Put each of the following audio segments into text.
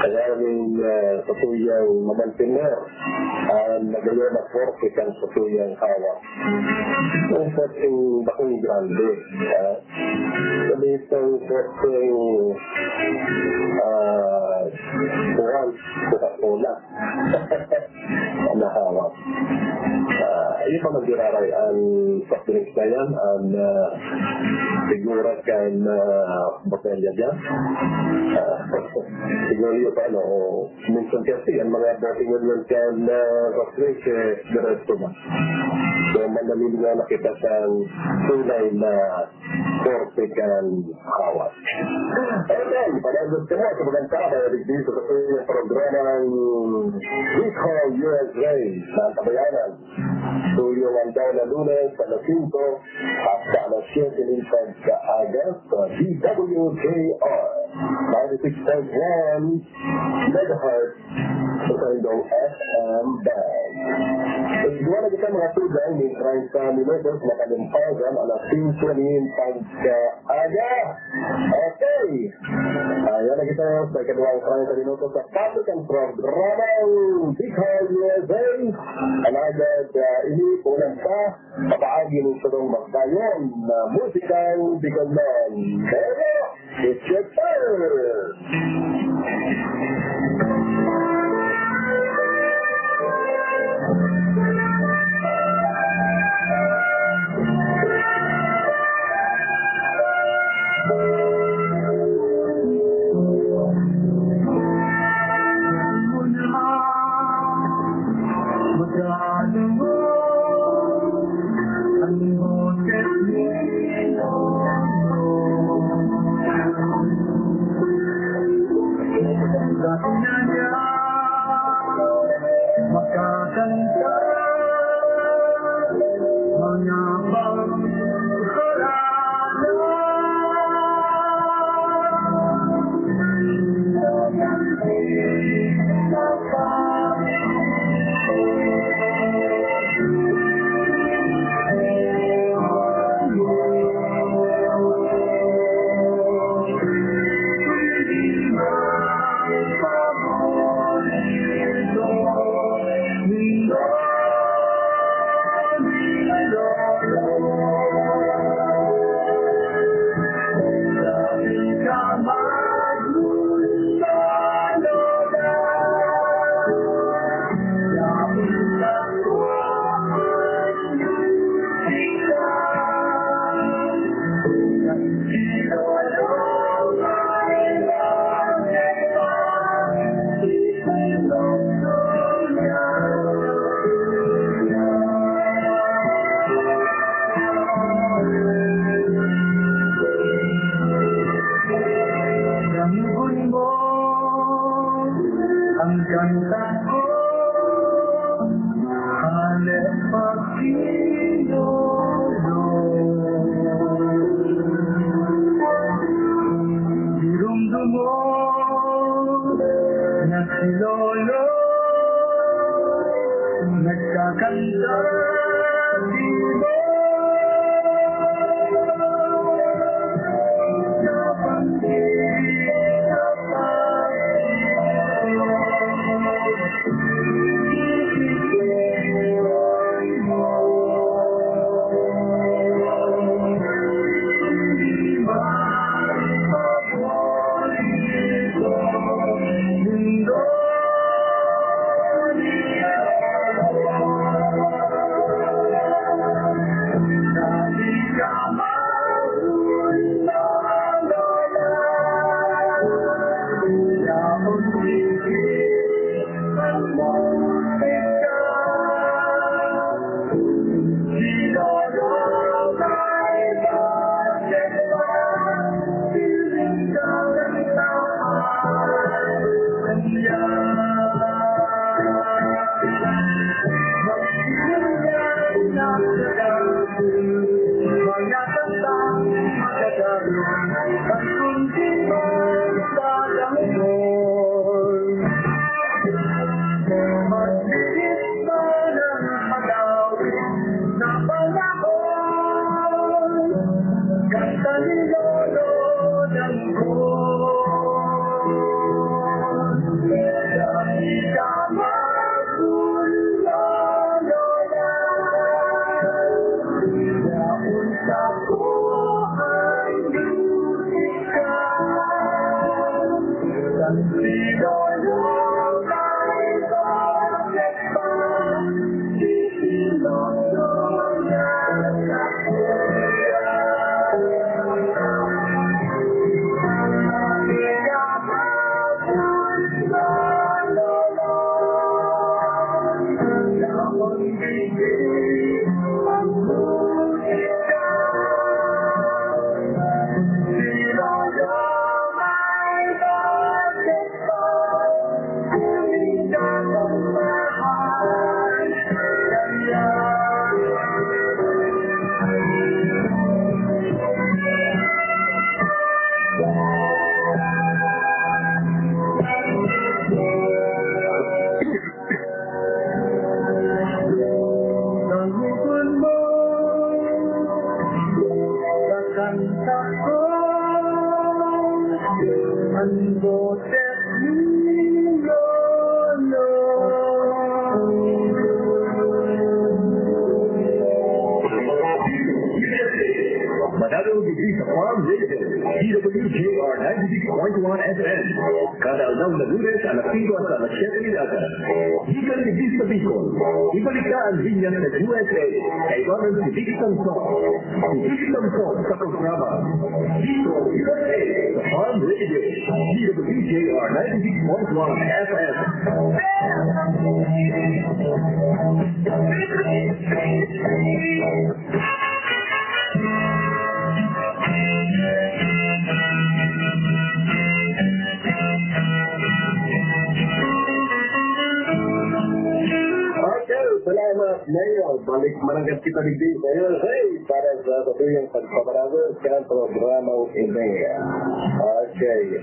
Maraming satuyang mamantinor ang nagayon na forte kang satuyang hawak. Ang forteng bakong grande. Sabi itong forteng Coca-Cola na hawak. Iyo pa magdiraray ang soft drinks na yan, ang siguro kan botelya dyan. Siguro yun pa, minsan kasi ang mga boting yun kan soft drinks, diretso ba? So, mandali nga nakita siyang tunay na forte kan hawak. Okay, panagot ko mo sa maganda kaya dito sa yung programa ng Recall USA na kabayanan. Tuyo ang daw na Lunes, alas 5 at alas 7 nitag kaagas sa DWKR 96.1 MHz sa Sandong FM Band. Igwa na kita mga tugang ni 30 minutos na kalimpagan alas 5 nitag kaaga. Okay. Ayan na kita sa ikaduang 30 minutos sa Patrick programa Recall USA. Alagad ini unang pa papaagi ng sarong magdayon na musikang Bicolman. Pero, it's your turn! Manalo Degrees of Farm Radio, DWJR 96.1 FM, kada ng Lagunes ang nakiwas sa Machete Nilaga. Gikan ni Vista Bicol, ibalik ka ang linya sa USA, kailangan si Vic Samson. Si Vic Samson sa programa, dito USA, sa Farm Radio, DWJR 96.1 FM. Salamat, Mayor. Balik mananggat kita digdi kayo. Hey, para sa katuyang pagpaparago sa programang ini. Okay.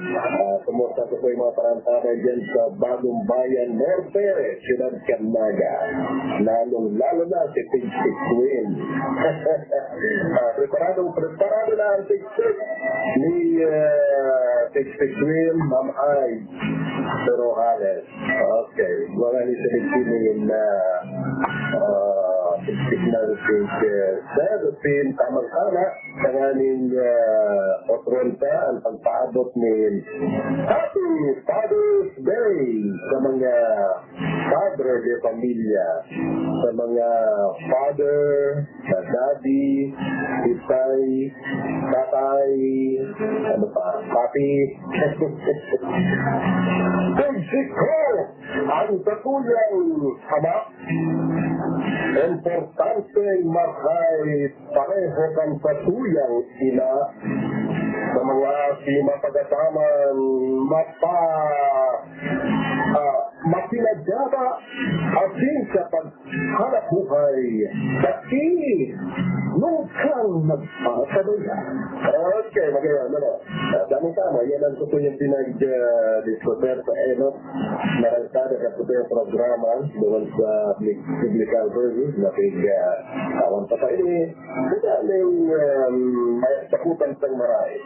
Kumusta po yung mga parantada dyan sa Bagong Bayan Norte, Ciudad Canaga. Lalo na si Tig-Tig Twin. Preparado na ang Tig-Tig ni Tig-Tig Twin, Ma'am Ay. Pero Hales. Okay. Mga ni si Tig-Tig na Serapin tamang-tama sa aning otrenta ang pagpaabot ni Happy Father's Day sa mga father de pamilya, sa mga father, sa daddy, itay, tatay, ano pa, papi. Mexico, ang katuyang ama. Importante makay pareho kang katuyang ina sa mga mapagataman mapinagdaba atin sa paghanap buhay kasi nung kang nagpasabaya. Okay, magayon, daming tama, yan ang tutuyang pinag-discover sa ENOS narangkada sa tutuyang programa doon sa Biblical Verses na pig-awan pa ini kadaming may sakutan sang maray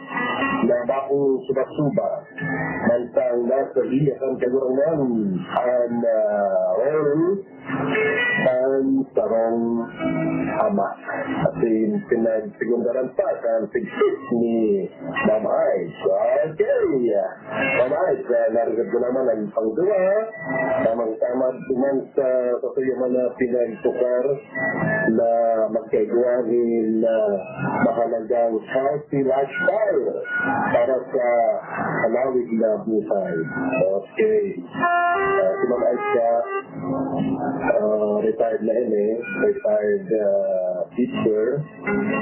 na bakong suba-suba mantang nasa hiyakan kagurang ang sarong ama at pinagsigundaran pa sa tig-tig ni Mama Ice. Okay, Mama Ice, narigad ko naman ang pangduwa tamang-tama duman sa yung mga pinagtukar na magkagawain na mahalagang healthy lifestyle para sa alawig na buhay. Okay, si Mama Ice retired na retired teacher,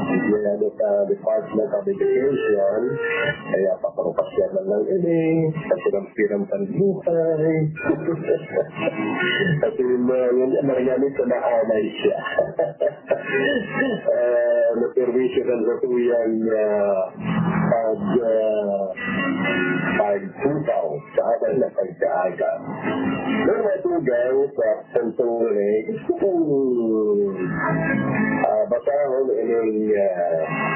dinado sa Department of Education, kaya paparupasyan lang pasiram-siram panbuhay. Kasi yun naringamit sa naanay siya. Naperwisyo ng ratuyang pag-tusaw sa atin na pagkaaga. Noong matugaw sa Santore, gusto kong basahon ining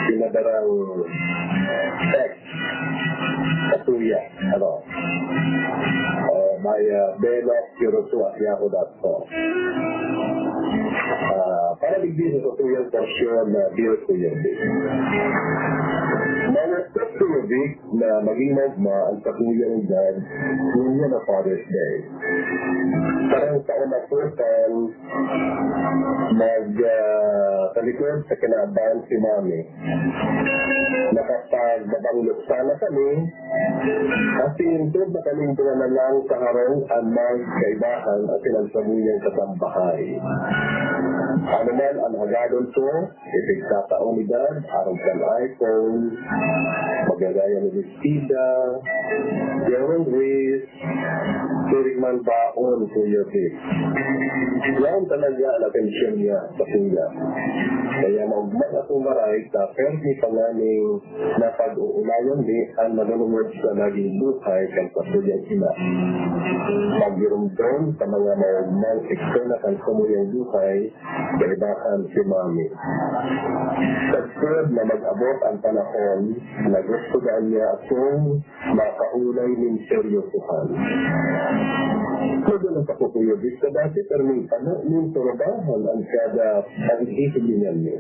pinadarang text sa tuya. via belo@yahoo.com. Para digdi sa tuyang porsyon na Dear Kuya Vic. Mga Kuya Vic na maging magma ang katuyang dad, niya na Father's Day. Parang sa unaputan, talikod sa kinabahan si Mami. Nakapagbabanglot sana kami, kasi intod na kaming tuwa na lang sa harong ang magkaibahan at sinagsamuyang kasambahay. Ano man ang hagadon ko, ipigtataong ni Dad, araw ng iPhone, magagaya ni Vestida, Jerome Ruiz, Sirigman Baon, Kuya Vic. Yan talaga ang atensyon niya sa kuya. Kaya maugman akong maray sa permi panganing na pag-uulayan di ang manunungod sa naging buhay kang pasuyang ina. Magirumdon sa mga maugmang eksena kang kumuyang buhay, kaibahan si Mami. Sagpod na mag-abot ang panahon na gusto daan niya akong makaulay ng seryosuhan. Magalang sa Kuya Vic sa dati pero may panahon turabahan ang kada pag-iitigin niya.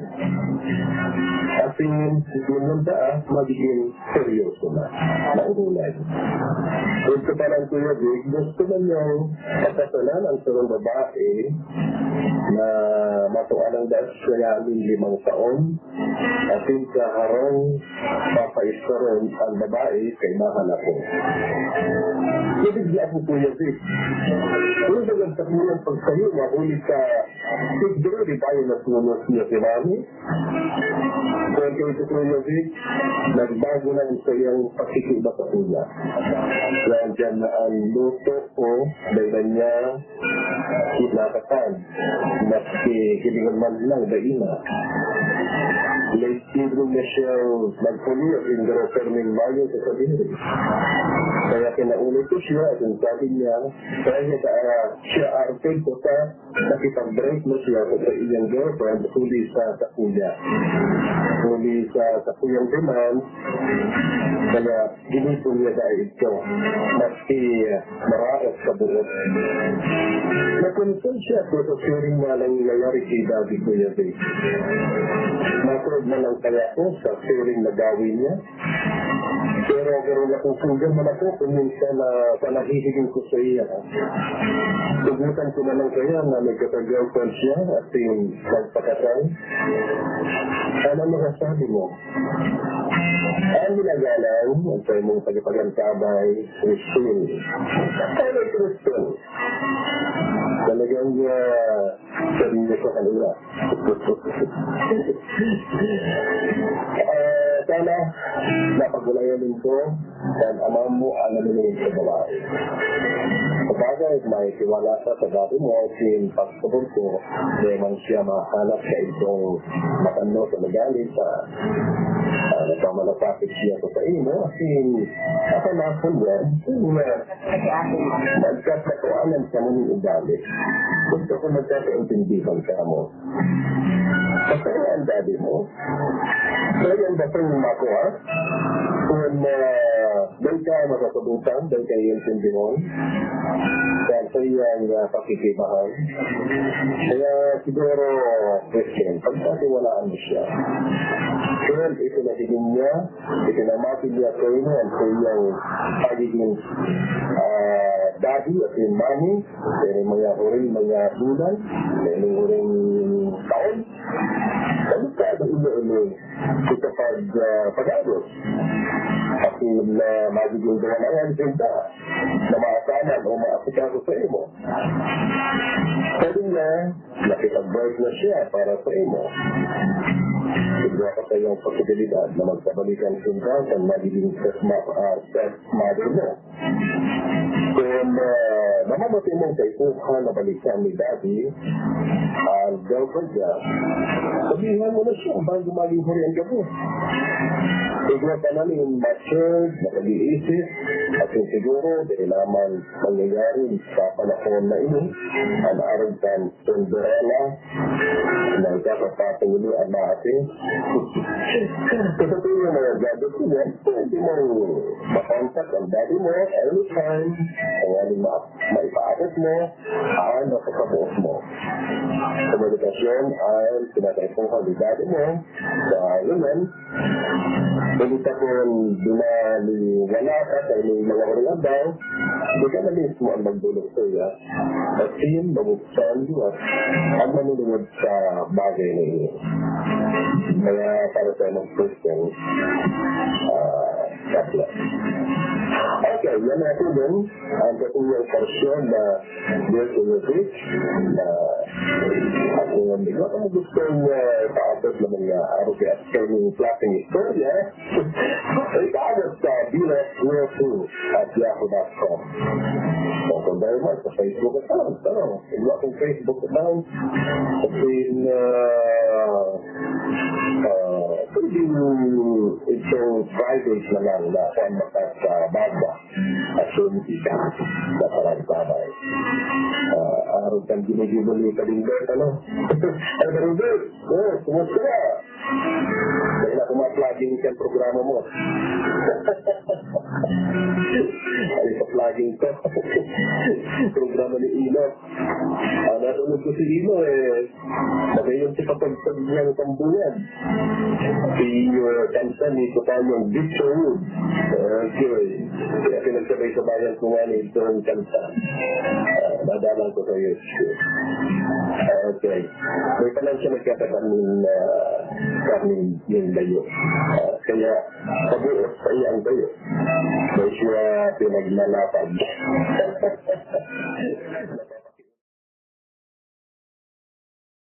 Kasi yung magiging seryoso na. Maulay. Gusto pa lang Kuya Vic, gusto na niyang pagkasulan ang turong babae na matuan ang dahil kaya 5 taon at sa harong papaiskaron ang babae kay mahal ako. Ibig ako Kuya Vic. Kung bagang sa kulang pagsayo, mahuli sa siguro di tayo nasunos niya si Mami. Kung kayo sa Kuya Vic, nagbago na sa iyang pakikiba sa kuya. Kaya dyan na ang luto ko, dahil niya kinakatan. Maski kilingan man lang, daina. Late evening na siya nagpuliyo, indro perming mayo sa sabiri. Kaya kinaulit ko siya at yung sabi niya, kaya siya arcade ko sa nakipag-break mo siya ko sa iyang girlfriend, huli sa kuya. Huli sa kuyang demand, kaya ginito niya dahil ito. Maski maraos sa buot. Nakonsul siya ko sa sharing na lang nangyayari kay Daddy Kuya Vic. Nakurod na lang kaya ko sa sharing na gawin niya. Pero gano'n akong sugan man ako kung minsan na panahihigin ko sa iya. Sugutan ko na lang kaya na may katag-girlfriend siya at yung nagpakatay. Ano masasabi mo? Ang ginagalaw, ang sa'yo mong pagpagantabay, Christine. Ano Christine? Talagang sabi niya sa kanila. Sana napagulayanin ko dan ama mo ang namin sa babae. Kapagay, may tiwala sa dati mo sin pagsubod ko dahil man siya makahanap sa itong matano sa magalit sa nagpamalapapit siya sa imo sin napanapon yan magkakatuanan sa mong ugalit. Gusto ko magkakaintindihan ka mo. Kasi ang daddy mo kaya ang batang makuha kung doon ka makasabutan, doon ka iintindihon dahil sa iyang pakikibahan. Kaya siguro, Christian, pagkatiwalaan mo siya. Kaya itinahigin niya, itinamatin niya sa inyo ang sa iyang pagiging daddy at yung mommy, kaya mga huring mga bulan, kaya yung huring taon. Ano ka sa ilo-ilo ito pag-agos? Kasi na magiging doon ang ansinta na maasanan o maasikaso sa imo. Sabi niya, nakipag-break na siya para sa imo. Siguro ka sa iyong posibilidad na magkabalikan sinta sa magiging step-mother mo. Kung namamati mong kaikuha na balikan ni Daddy ang girlfriend niya, sabihan mo na siya bago maging huri ang gabi. Siguro ka namin matured, nakag-iisip, at yung siguro dahil naman mangyayari sa panahon na ini, ang aragdan Cinderella, na ikakapatulo ang natin. Kasi ito yung mga gadget ko yan, pwede mong makontak ang daddy mo anytime, kung anong maipaabot mo, ang nakakabuos mo. Komunikasyon ay pinataypong kalidado mo sa lumen. Balita kung binaliwala ka sa inyong mga oras daw, hindi ka na mismo ang magdulog sa iya. At yun, mabuksan at ang manunod sa bagay na iyo. Kaya para sa mga Christian, God bless. Okay, yan natin din ang katulong porsyon na Dear to your Preach na aking amigo. Kung gustong paabot na mga araw at kanyang klaseng istorya, ikagat sa bilas02@yahoo.com. So, kung dahil mo sa Facebook account, yung aking Facebook account, kasi pwedeng itong private na lang na saan matas sa bagwa at sunti ka sa parang-tabay. Araw kang ginigibuli ka din Bert, ano? Ay, pero Bert, kumusta ka? Dahil ako ma-plugging ka ang programa mo. Ay, sa plugging ko. Programa ni Ino. Natulog ko si Ino, magayon si kapagpag niyang tambuyan. Si Kansan, ito pa yung Victor Wood. Okay. Kaya pinagsabay sa bayan ko nga ni Victor Kansan. Nadalang ko sa YouTube. Okay. May pa lang siya nagkatakan yung layo. Kaya sabuo sa iyang layo. Kaya siya pinaglalapag.